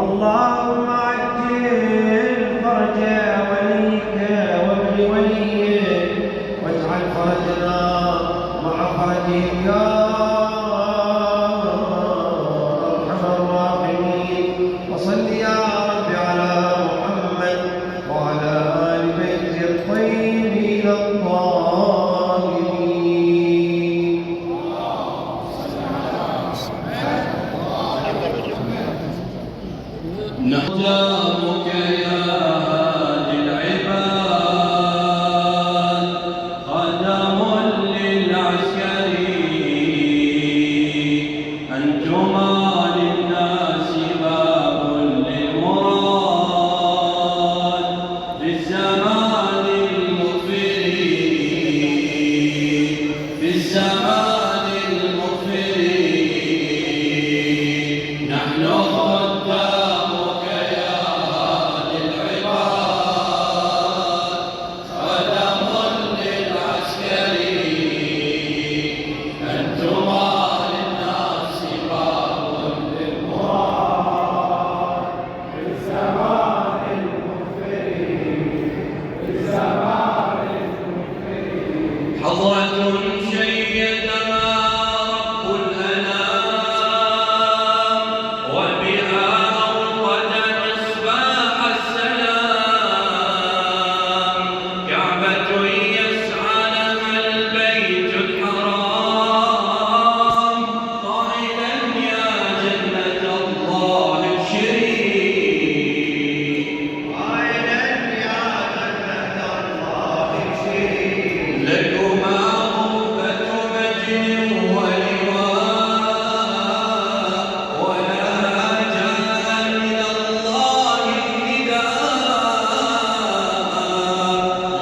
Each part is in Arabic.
اللهم عجل فرج وليك وابن وليك واجعل فرجنا مع فرجهم يا ارحم الراحمين. وصل يا رب على محمد وعلى ال بيته الطيبين الطاهرين. نختارك يا هادي العباد خدم للعسكري أنتما للناس باب للمراد في الزمان المغفر في الزمان المغفر نحن خدامك يا هادي العباد خدم للعسكري أنتما للناس باب للمراد في الزمان المغفر في الزمان المغفر حضرة شيدها رب الأنام وبها أوقد مصباح السلام كعبة يسعى لها البيت الحرام قائلا يا جنة الله ابشري قائلا يا جنة الله ابشري لكما غرفة مجد ولواء ولها جاء من الله النداء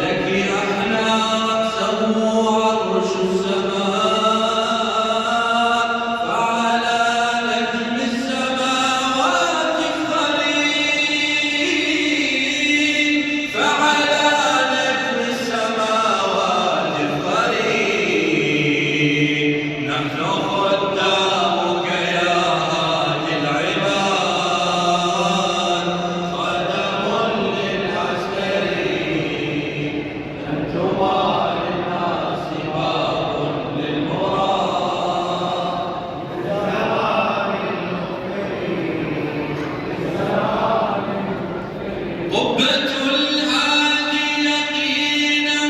لك أحلى رأسه عرش السماء فعلى نجم السماوات الخليل فعلى نجم السماوات الخليل نحن خدامك يا هادي العباد خدم للعسكري أنتما للناس باب للمراد قبة الهادي يقينا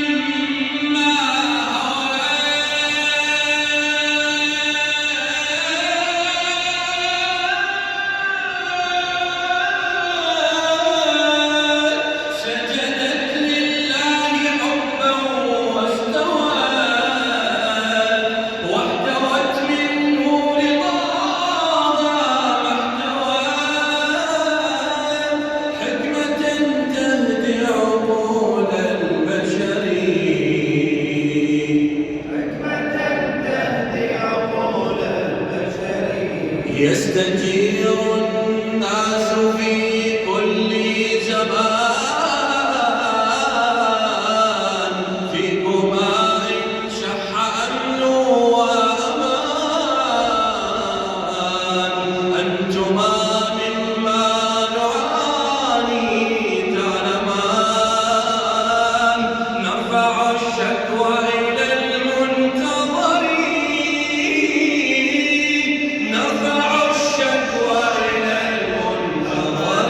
ما هويت سجدت لله حبا واستوت واحتوت من نور رضاها ما احتوت حكمة تهدي عقول البشر يستجير الناس في كل زمان فيكما إن شح أمن وأمان أنتما مما نعاني تعلمان نرفع الشكوى إلى المنتظرين نرفع الشكوى إلى المنتظرين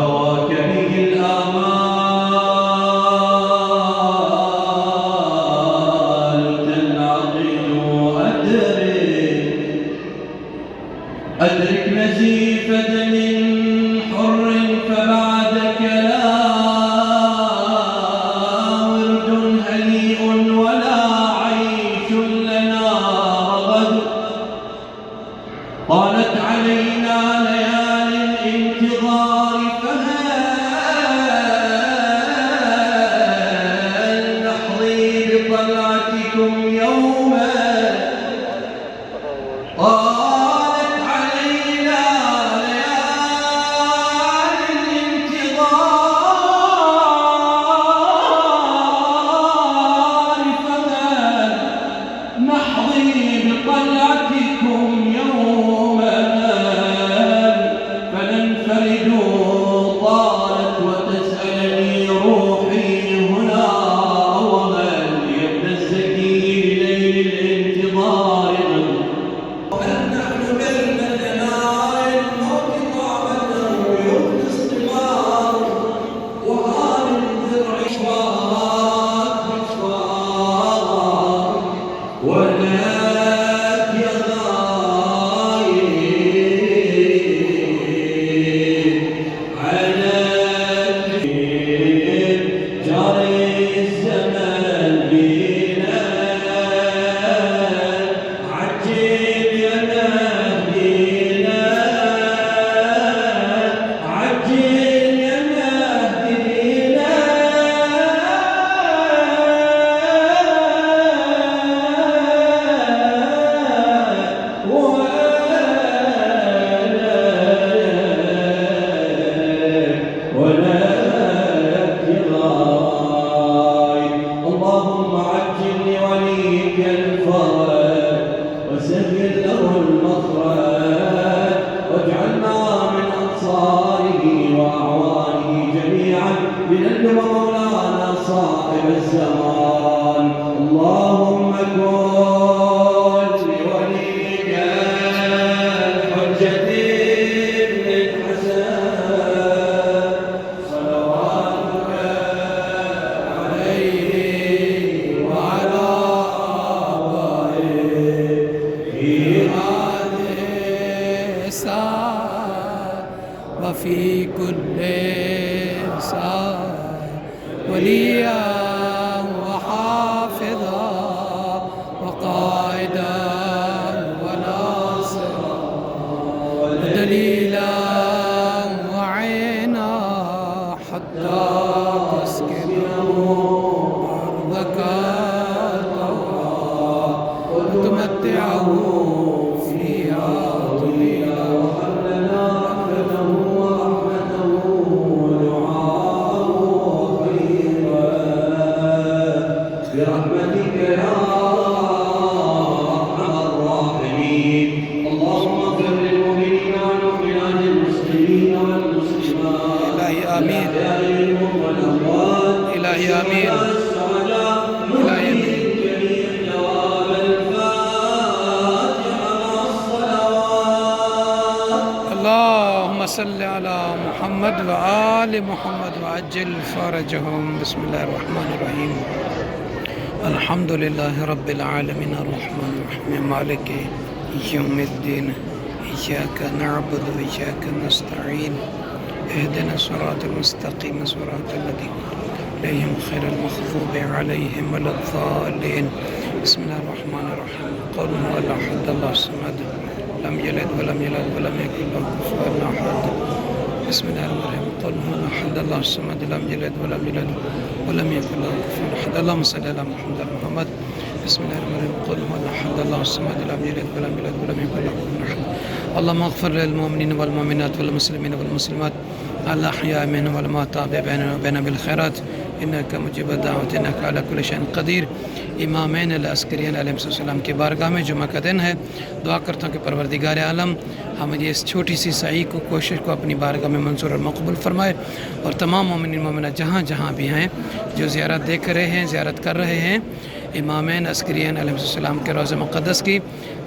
هواك به الآمال تنعقد أدرك نزيف دم حر فبعدك لا ورد هنيء ولا عيش لنا رغد طالت علينا ليالي الانتظار فهل نحظي بطلعتكم يوما طالت علينا ليالي الانتظار فهل نحظي بطلعتكم يوما فننفرد طالت وتسألني روحي هنا وهل يبنى الزكي لليل الانتظار هل نحن بين جناح الموت طعمته يغني اصطبار وآل الذرع شواك بشوار ولك يا غايب على الدين جري الزمن بينا عجل يا مهدينا عجل يا مهدينا ولك غايب اللهم عجل لوليك الفرج وسهل له المخرج واجعلنا من أنصاره وأعوانه جميعا بجد مولانا صاحب الزمان اللهم كن لوليك الحجة ابن الحسن صلواتك عليه وعلى آبائه في هذه الساعة وفي كل ساعة وليا وحافظا وقائدا وناصرا ودليلا وعينا حتى تسكنوا أرضك طوعا وتمتعه فيها طويلا وهب لنا رحمته ورحمته ودعاءه خيرا برحمتك يا أرحم الراحمين اللهم اغفر للمؤمنين والمؤمنات المسلمين والمسلمات إلهي آمين. الأحياء منهم والأموات إلهي آمين. الشهداء إلهي آمين. جميع ثواب الفاتحة مع الصلوات اللهم صل على محمد وآل محمد وعجل فرجهم بسم الله الرحمن الرحيم الحمد لله رب العالمين الرحمن الرحيم مالك يوم الدين إياك نعبد وإياك نستعين اهدنا الصراط المستقيم صراط الذين عليهم خير المغضوب عليهم ولا الضالين بسم الله الرحمن الرحيم قل هو الأحد الله الصمد لم يلد ولم يولد ولم يكن له كفوا أحد بسم الله الرحمن الرحيم قل هو الأحد الله الصمد لم يلد ولم يولد ولم يكن له كفوا أحد اللهم صل على محمد بسم الله الرحمن الرحيم قل هو الأحد الله الصمد لم يلد ولم يولد ولم يكن له كفوا أحد اللهم اغفر للمؤمنين والمؤمنات والمسلمين والمسلمات الأحياء منهم والأموات بيننا وبين بالخيرات إنك مجيب الدعوة إنك على كل شيء قدير इमामैन अस्करियन अलैहिस्सलाम की बारगाह में जुमा का दिन है। दुआ करता हूँ कि परवरदिगार आलम हमें इस छोटी सी सही को कोशिश को अपनी बारगाह में मंजूर और मकबूल फरमाए और तमाम मोमिन मोमिना जहाँ जहाँ भी हैं जो ज़ियारत देख रहे हैं ज़ियारत कर रहे हैं इमामैन अस्करियन अलैहिस्सलाम के रोज़े मुक़द्दस की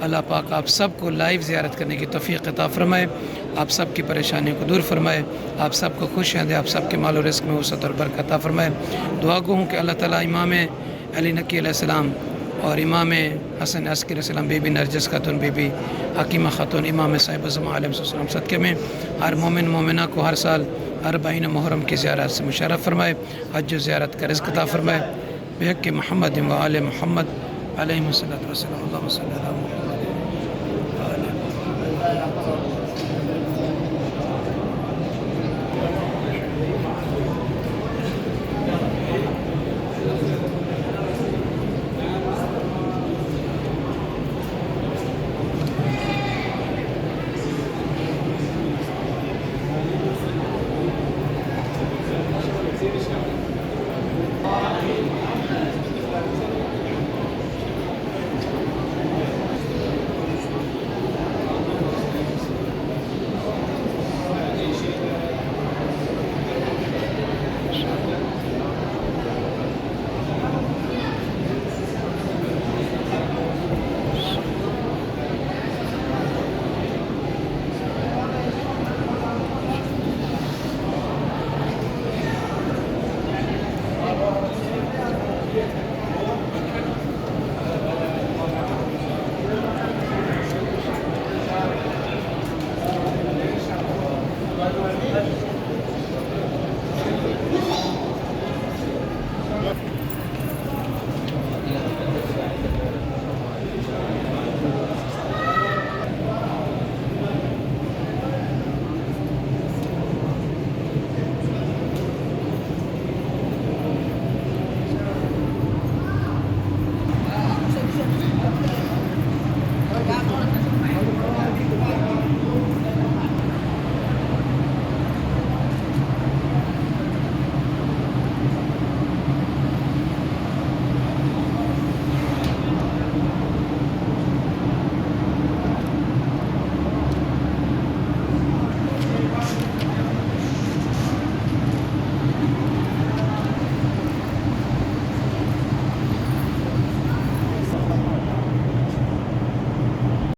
अल्लाह पाक आप सबको लाइव ज़ियारत करने की तौफ़ीक़ अता फ़रमाए आप सब की परेशानियों को दूर फरमाए, आप सबको खुश दे, आप सब के माल और रिस्क में वसअत और बरकत अता फरमाए। दुआ गो हूँ कि अल्लाह ताला इमाम अली नकी अलैहिस्सलाम और इमाम हसन अस्करी अलैहिस्सलाम, बीबी नरजस खातून, बीबी हकीमा खातून, इमाम साहिब ज़मा अलैहिस्सलाम सदक़े में हर मोमिन मोमिना को हर साल 40 मुहर्रम की ज़ियारत से मुशर्रफ फरमाए, हज ज़ियारत का रिज़्क़ अता फरमाए। बेहक़ मोहम्मद व आले मोहम्मद अलैहिस्सलातु वस्सलाम। अल्लाहुम्मा सल्लि अला मुहम्मद।